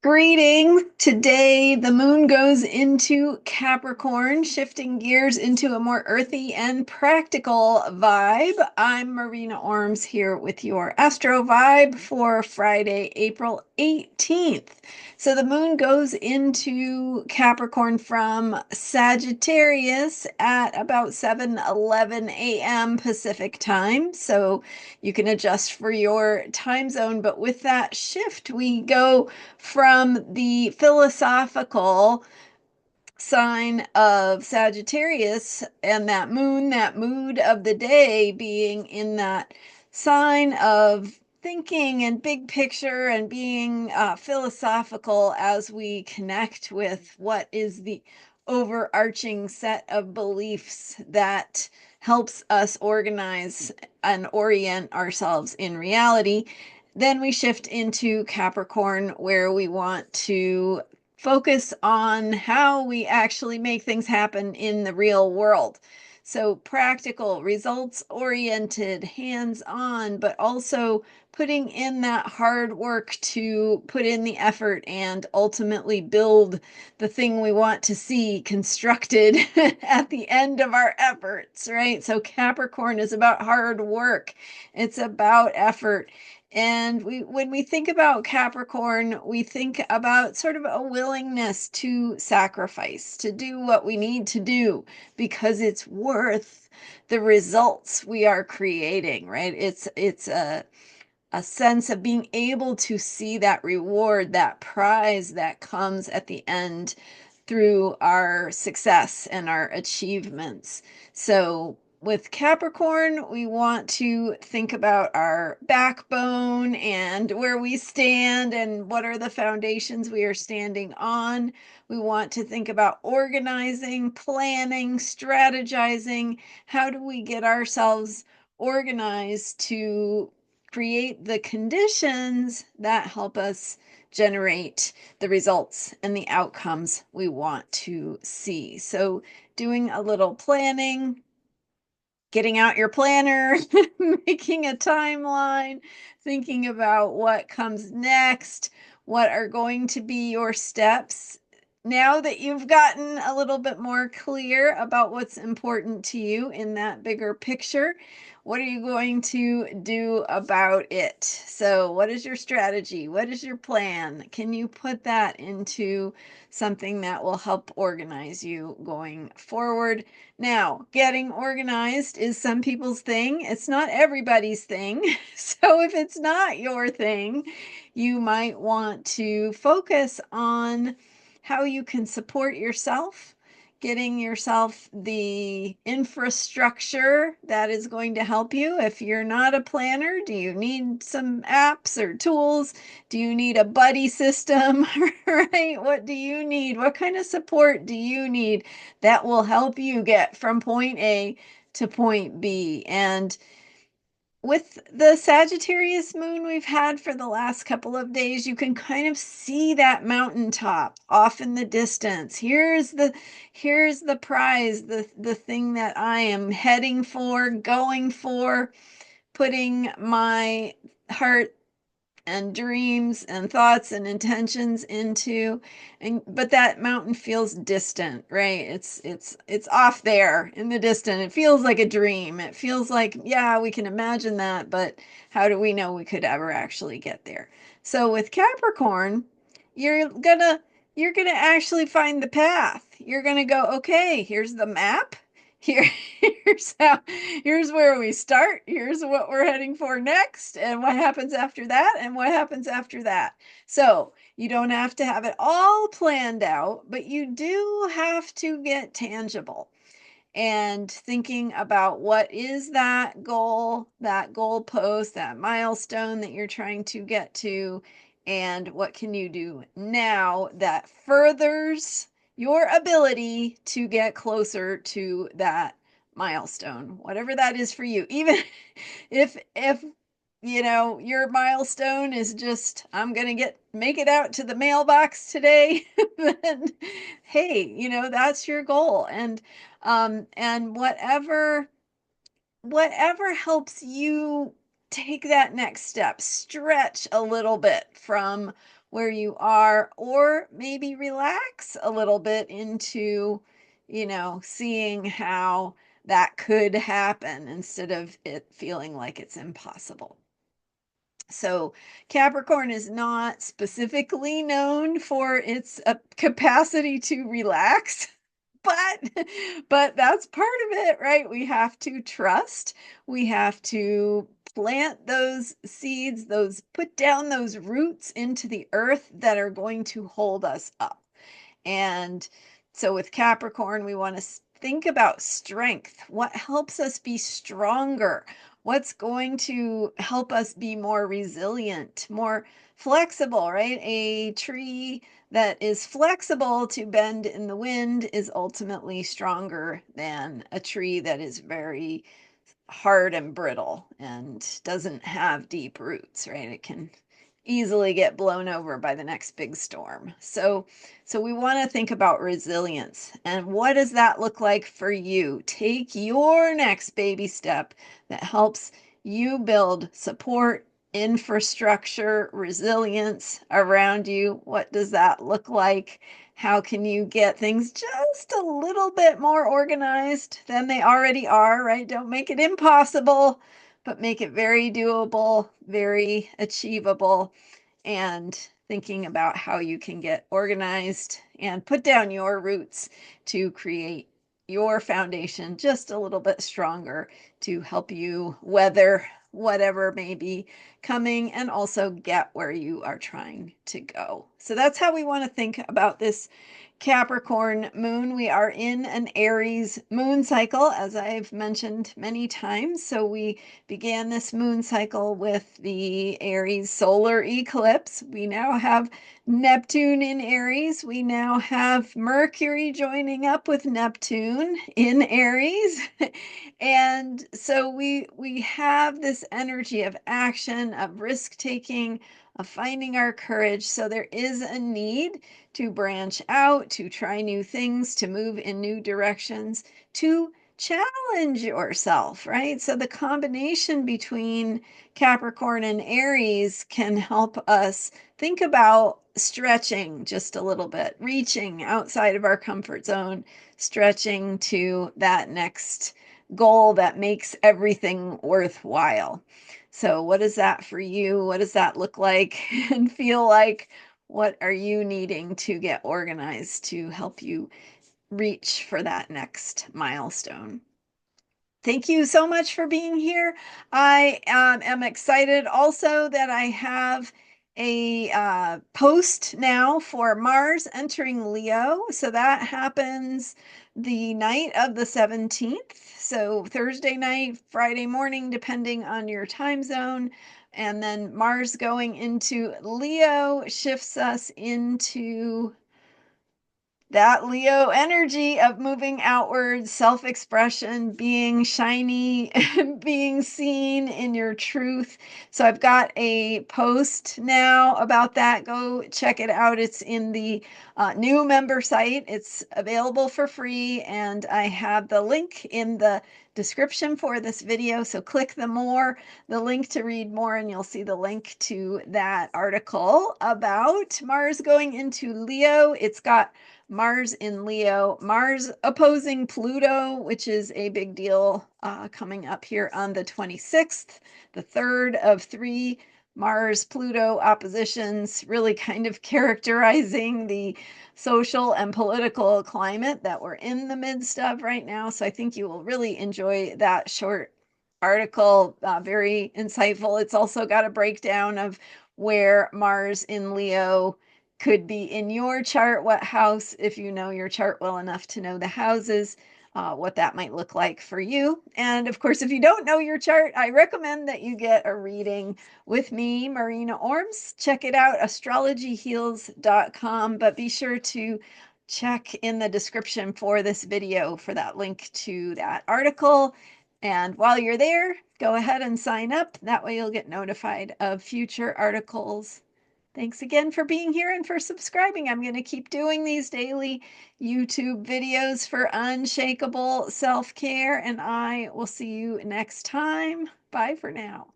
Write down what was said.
Greetings. Today, the moon goes into Capricorn, shifting gears into a more earthy and practical vibe. I'm Marina Orms here with your Astro vibe for Friday, April 18th. So the moon goes into Capricorn from Sagittarius at about 7:11 a.m. Pacific time. So you can adjust for your time zone. But with that shift, we go from the philosophical sign of Sagittarius and that moon, that mood of the day being in that sign of thinking and big picture and being philosophical as we connect with what is the overarching set of beliefs that helps us organize and orient ourselves in reality. Then we shift into Capricorn, where we want to focus on how we actually make things happen in the real world. So practical, results oriented, hands on, but also putting in that hard work to put in the effort and ultimately build the thing we want to see constructed at the end of our efforts, right? So Capricorn is about hard work. It's about effort. And when we think about Capricorn, we think about sort of a willingness to sacrifice, to do what we need to do because it's worth the results we are creating, right? It's a sense of being able to see that reward, that prize that comes at the end through our success and our achievements. So with Capricorn, we want to think about our backbone and where we stand and what are the foundations we are standing on. We want to think about organizing, planning, strategizing. How do we get ourselves organized to create the conditions that help us generate the results and the outcomes we want to see? So, doing a little planning, getting out your planner, making a timeline, thinking about what comes next, what are going to be your steps. Now that you've gotten a little bit more clear about what's important to you in that bigger picture, what are you going to do about it? So, what is your strategy? What is your plan? Can you put that into something that will help organize you going forward? Now, getting organized is some people's thing. It's not everybody's thing. So if it's not your thing, you might want to focus on how you can support yourself, getting yourself the infrastructure that is going to help you. If you're not a planner, do you need some apps or tools? Do you need a buddy system? Right? What do you need? What kind of support do you need that will help you get from point A to point B? And with the Sagittarius moon we've had for the last couple of days, you can kind of see that mountaintop off in the distance. Here's the prize, the thing that I am heading for, going for, putting my heart and dreams and thoughts and intentions into. And but that mountain feels distant, right? It's off there in the distance. It feels like a dream. It feels like, yeah, we can imagine that, but how do we know we could ever actually get there? So with Capricorn, you're gonna you're gonna actually find the path. You're gonna go, okay, here's the map. Here, here's how, here's where we start. Here's what we're heading for next, and what happens after that, and what happens after that. So you don't have to have it all planned out, but you do have to get tangible and thinking about what is that goal, that goal post, that milestone that you're trying to get to, and what can you do now that furthers your ability to get closer to that milestone, whatever that is for you. Even if your milestone is just, I'm going to make it out to the mailbox today, then hey, that's your goal. And whatever helps you take that next step, stretch a little bit from where you are, or maybe relax a little bit into, seeing how that could happen instead of it feeling like it's impossible. So, Capricorn is not specifically known for its capacity to relax, but but that's part of it, right? We have to trust. We have to plant those seeds, those put down those roots into the earth that are going to hold us up. And so with Capricorn, we want to think about strength. What helps us be stronger? What's going to help us be more resilient, more flexible, right? A tree that is flexible to bend in the wind is ultimately stronger than a tree that is very hard and brittle and doesn't have deep roots, right? It can easily get blown over by the next big storm. So we want to think about resilience. And what does that look like for you? Take your next baby step that helps you build support, infrastructure, resilience around you. What does that look like? How can you get things just a little bit more organized than they already are, right? Don't make it impossible, but make it very doable, very achievable, and thinking about how you can get organized and put down your roots to create your foundation just a little bit stronger to help you weather whatever may be coming and also get where you are trying to go. So that's how we want to think about this Capricorn moon. We are in an Aries moon cycle, as I've mentioned many times. So we began this moon cycle with the Aries solar eclipse. We now have Neptune in Aries. We now have Mercury joining up with Neptune in Aries. And so we have this energy of action, of risk taking, of finding our courage. So there is a need to branch out, to try new things, to move in new directions, to challenge yourself, right? So the combination between Capricorn and Aries can help us think about stretching just a little bit, reaching outside of our comfort zone, stretching to that next goal that makes everything worthwhile. So, what is that for you? What does that look like and feel like? What are you needing to get organized to help you reach for that next milestone? Thank you so much for being here. I am excited also that I have a post now for Mars entering Leo. So that happens the night of the 17th. So Thursday night, Friday morning, depending on your time zone. And then Mars going into Leo shifts us into that Leo energy of moving outwards, self expression, being shiny, being seen in your truth. So I've got a post now about that. Go check it out. It's in the new member site, it's available for free. And I have the link in the description for this video. So click the link to read more, and you'll see the link to that article about Mars going into Leo. It's got Mars in Leo, Mars opposing Pluto, which is a big deal coming up here on the 26th, the third of three Mars Pluto oppositions, really kind of characterizing the social and political climate that we're in the midst of right now. So I think you will really enjoy that short article, very insightful. It's also got a breakdown of where Mars in Leo could be in your chart, what house, if you know your chart well enough to know the houses, what that might look like for you. And of course, if you don't know your chart, I recommend that you get a reading with me, Marina Orms. Check it out, astrologyheals.com, but be sure to check in the description for this video for that link to that article. And while you're there, go ahead and sign up. That way you'll get notified of future articles. Thanks again for being here and for subscribing. I'm going to keep doing these daily YouTube videos for unshakable self-care, and I will see you next time. Bye for now.